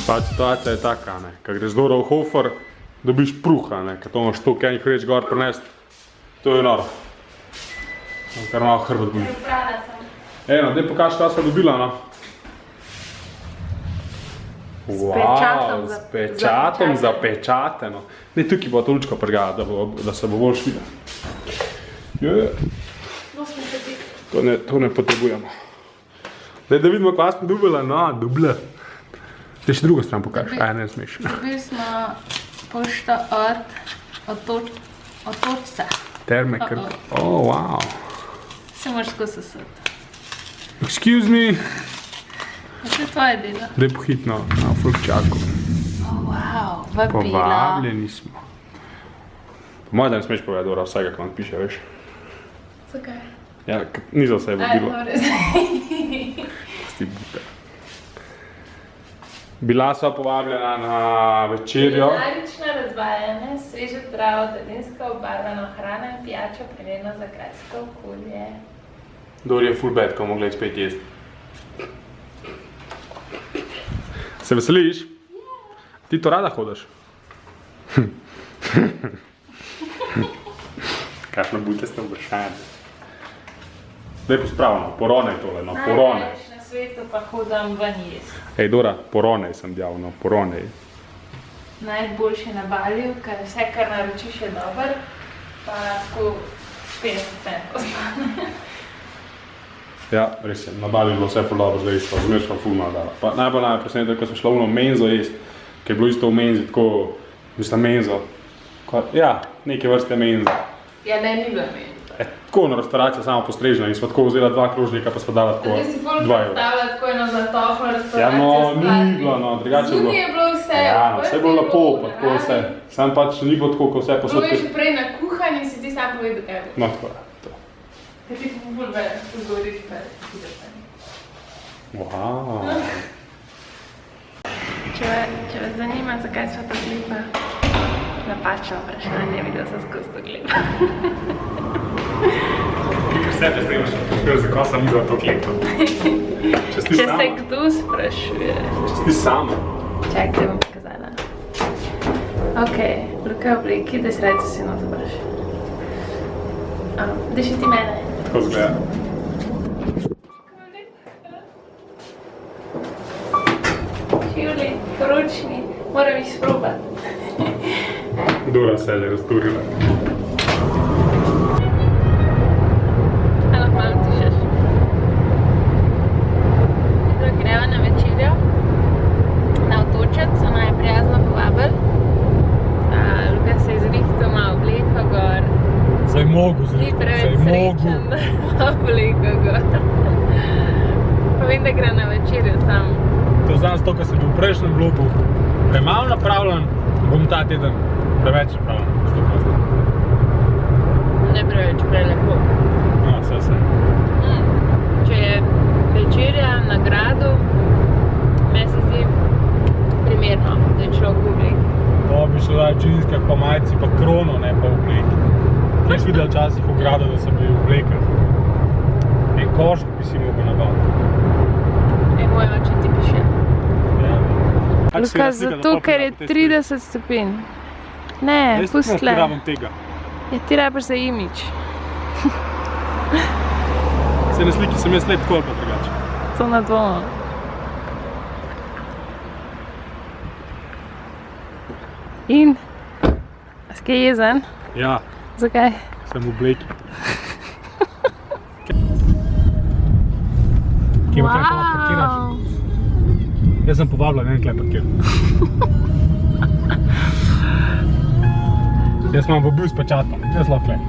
Pa situacija je taka, ne, ko greš Dora v Hofer, dobiš pruha, ne, ko to imaš toliko enih reč gor prinest, to je noro. Kar malo hrbet boli. Eno, daj pokaži, kaj sva dobila, no. Wow, s pečatom zapečateno. Ne, tukaj bo to lučko prgala, da se bo bolj švila. To ne potrebujemo. Daj, da vidimo, kaj smo dobila, no, dobila. Zdaj še drugo stran pokaži, aj ne smeš. Dobili smo pošto od točca. Termekr. Oh, wow. Se moraš tako sesati. Excuse me. To je tvoje delo. Daj pohitno na frukčaku. Oh, wow, vabila. Povabljeni smo. Po mojem, da ne smeš povedati, Dora, vsega, kaj vam piše, veš. Zakaj? Ja, ni za vse vabilo. Sti bute. Bila sva povabljena na večerjo. Kulinarično razvajanje, sveže travo, daljinsko obarvano hrana in pijača primerno za grajsko okolje. Dor je full bad, ko bomo gledali spet jesti. Se veseliš? Ti to rada hodaš? Kakšno butestno vprašanje. Daj pospravno, poronej tole, no, poronej. Največ na svetu pa hodam ven jesti. Ej, Dora, poronej sem djal, no, poronej. Najboljši na Baliju, ker vse, kar naročiš, je dober, pa tako 50 centov stane. Ja, res je, na Baliju je bilo vse ful dobro, zdaj smo, zmer smo ful malo dala. Pa najbolj presenetilo, ko smo šla v menzo jesti, ki je bilo isto v menzi, tako, mislim, menzo. Ja, neke vrste menza. Ja, ne, ni bila menza. Tako na restauracija sama postrežena in smo tako vzela 2 krožnika, pa smo dala tako 2 evra. Zdaj si ful predstavlja tako eno zatohlo restauracijo. Ja, no, ni bilo, no, drugače je bilo. Zunaj je bilo vse. Ja, no, vse je bilo lepo, pa tako vse. Sam pač ni bilo tako, ko vse posod. Bilo je že prej na kuhanju in si ti sam povedal, kaj bo. No, tako je. Ker ti ful več, ko govoriš, kaj ti da pani. Wow. Če vas zanima, zakaj sva to klepa, napačno vprašanje, videl sem skozi to klepa. Vse te snimaš, zakaj sem videla to klepo? Če si sama? Če se kdo sprašuje. Če si sama? Čak, te bom pokazala. Ok, Luka obleki, da si rajce si not obraš. Da še ti mene. Tako zgleda. Čivli, poročni, moram jih sprobati. Dora se je razturila. Lahko malo tišeš. Zdaj greva na večerjo, na Otočec, so naj prijazno povabili. Luka se je zrihtal, malo obleko gor. Zdaj mogo Ni preveč srečen, da ima obleko gor. Pa vem, da gre na večerjo sam. To znam zato, ker sem bil v prejšnjem vlogu premalo napravljen, bom ta teden preveč napravljen. Ne preveč, prelepo. No, vse. Če je večerja na gradu, meni se zdi primerno, da je človek v obleki. To bi šlo dati džinske, pa majici, pa krono, ne pa v obleki. Ti si videl včasih v gradu, da so bili v oblekah. En košk bi si mogel nabaviti. Moj oče ti piše. Ja. Luka, zato ker je 30 stopinj. Ne, pusti tle. Jaz ne rabim tega. Ja, ti rabiš za imič. Se na sliki sem jaz lep tako ali pa drugače. To na dvomo. In? A si kaj jezen? Ja, Zakaj? sem v obleki. Kje pa tukaj parkiraš? Jaz sem povabila, ne vem, tukaj parkiram. Jaz imam vabil s pečatom, jaz lahko tukaj.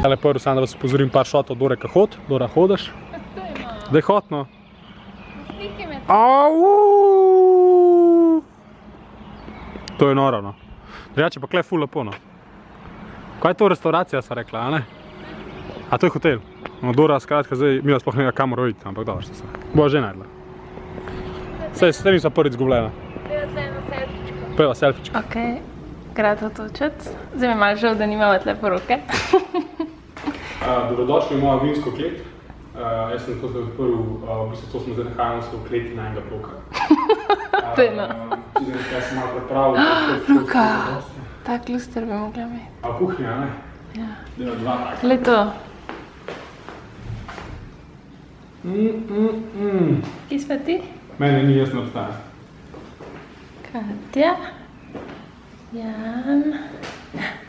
Tale prvi sam, da vas upozorim par šotov Dore, ka hod. Dora, hodaš? Daj hod, no. Slike me To je noro, no. Drugače pa kle ful lepo, no. Kaj je to restauracija, sva rekla, a ne? A to je hotel? No, Dora, skratka, zdaj mi sploh ne vem, kamor vidite, ampak dobro, što se. Bo že najdla. Saj nisva prvič zgubljena. Peva tle na selfičko. Peva selfičko. Ok, grad Otočec. Zdaj mi je malo žal, da nimamo tle poroke. Dobrodošli v mojo vinsko klet. Jaz sem to zdaj odprl, v bistvu to smo zdaj nahajali v kleti na enega bloka. Teno. Če zdaj kaj sem malo pripravil. Luka, tak luster bi mogla imeti. A kuhinja, ne? Ja. Dela dva taka. Le to. Kje sva ti? Mene ni, jaz ne obstaja. Katja. Jan.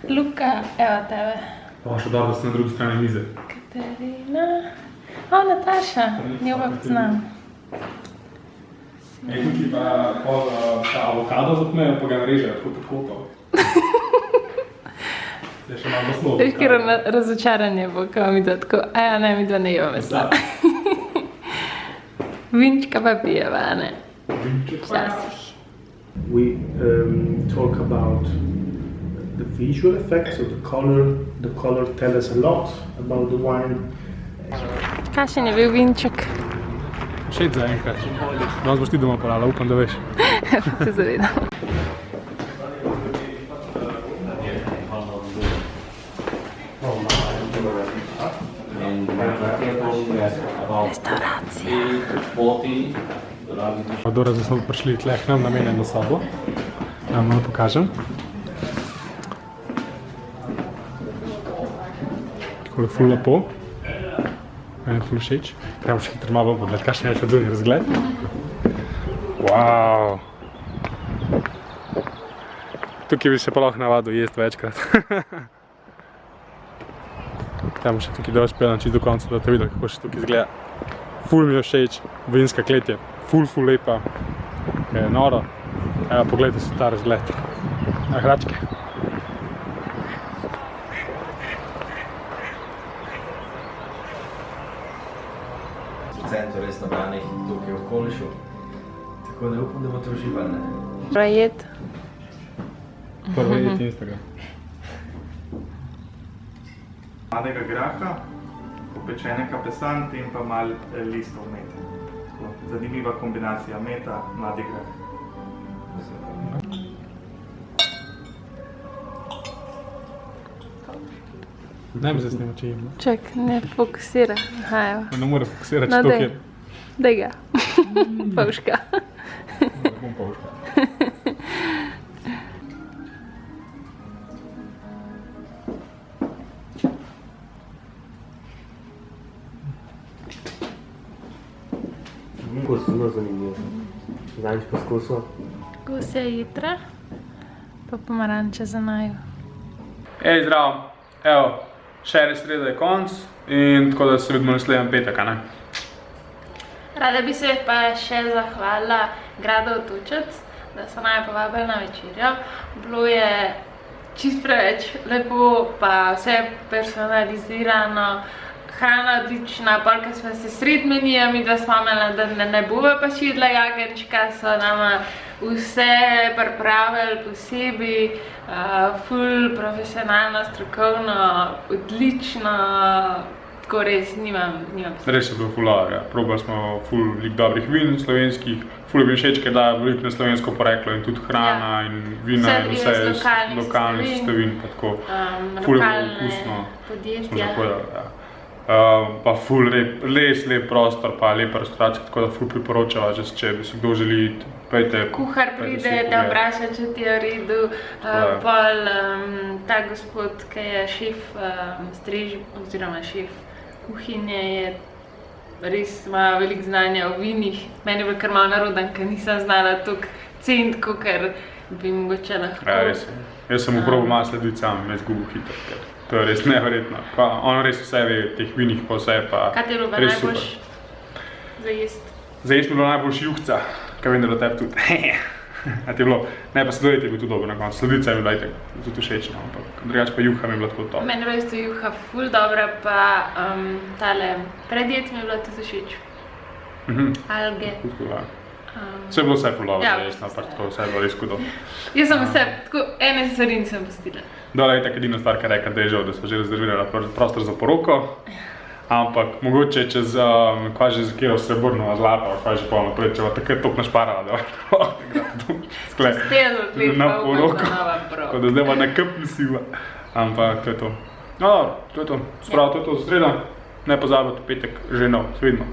Luka, evo tebe. Pa še dobro, da si na drugi strani mize. Katerina. O, Nataša, njo pa poznam. Tukaj pa ta avokado zapnejo, pa ga narežejo tako pod kopal. Je še malo maslov. Veš, kjer razočaranje bo, ko mi da tako, a ja, ne, mi dva ne jeva mesa. Vinčka pa pijeva, ne? Včasih. We talk about the visual effects of the color. The color tells us a lot about the wine. Kakšen je bil vinček? Všeč za enkrat. Danes boš ti doma porala, upam, da veš. Se zavedam. Restauracija. Dora, zdaj smo prišli tle k nam namenjeno sobo. Da vam malo pokažem. Takole ful lepo. Meni je ful všeč. Treba še hitro malo pogledati, kakšen je še drugi razgled. Wow. Tukaj bi se pa lahko navadil jesti večkrat. Tamo še tukaj dol speljem čisto do konca, da te videl, kako še tukaj izgleda. Ful mi je všeč, vinska klet je ful lepa, je noro. Evo, pogledajte si ta razgled. Hračke. Centru res nabranih tukaj v okolišu, tako da upam, da bo to uživanje. Prajet. Prvo jedi Instagram. Mladega graha, popečene kapesante in pa malo listov mete. Zanimiva kombinacija meta, mladi grah. Ne bi se snima, če jim. Čak, ne fokusira. Aha, evo. Ne more fokusirati, No, če to daj. kjer. Daj ga. Pavška. Bom pavška. Okus zelo zanimiv. Zadnjič poskusil. Gusja jitra, pa pomaranča za naju. Ej, zdravo. Evo, še res sreda je konc in tako da se vidimo naslednji petek, a ne? Rada bi se pa še zahvalila gradu Otočec, da so naju povabili na večerjo. Bilo je čist preveč lepo, pa vse personalizirano, hrana odlična, polka smo se sred menija, midva smo imela, da ne bova pa šidla jagenčka, so nama vse pripravili posebej, ful profesionalno, strokovno, odlično, tako res nimam Res je bilo ful dobro, ja. Probali smo ful veliko dobrih vin slovenskih, ful je bil všeč, ker dajo veliko na slovensko poreklo in tudi hrana in vina in vse iz lokalnih sestavin, pa tako ful je bilo okusno. Smo že povedali, ja. Pa ful res lep prostor, pa lepa restauracija, tako da ful priporočava, če bi si kdo želi iti, pejte. Kuhar pride, da vpraša, če ti je v redu, pol ta gospod, ki je šef oziroma šef kuhinje, je res ima veliko znanja o vinih. Meni je bilo kar malo narodan, ker nisem znala toliko ceniti, kakor bi mogoče lahko. Ja, res je. Jaz sem probal malo slediti sam, me zgubil hitro, ker to je res neverjetno. On res vse ve, teh vinih pa vse, pa Kaj ti je bilo pa res najboljš super. za jesti? Za jesti mi je bilo najboljš juhca, kaj vem, da je bilo tebi tudi. A ti je bilo, ne pa sladoled je bil tudi dober na koncu, sladica je bila itak tudi všečna, ampak drugače pa juha mi je bila tako top. Meni je bila isto juha ful dobra, pa tale predjed mi je bila tudi všeč. Alge. Vse je bilo vse ful dobro Ja. za jesti, ampak tako vse je bilo res hudo. Jaz sem vse, tako ene stvari nisem pustila. Dole je tako edina stvar, ki je rekla, da je žal, da smo že rezervirali prostor za poroko. Ampak mogoče čez, kaj že za kjero srebrno zlato, kaj že polno naprej, če bo takrat toliko našparala, da bo sklep 50 let na pa poroko. upam, da nova prav. Tako da zdaj bo nakupni sila. Ampak to je to. No, dobro, to je to. Spravo, to je to za sredo. Ne pozabite, petek že nov. Se vidimo.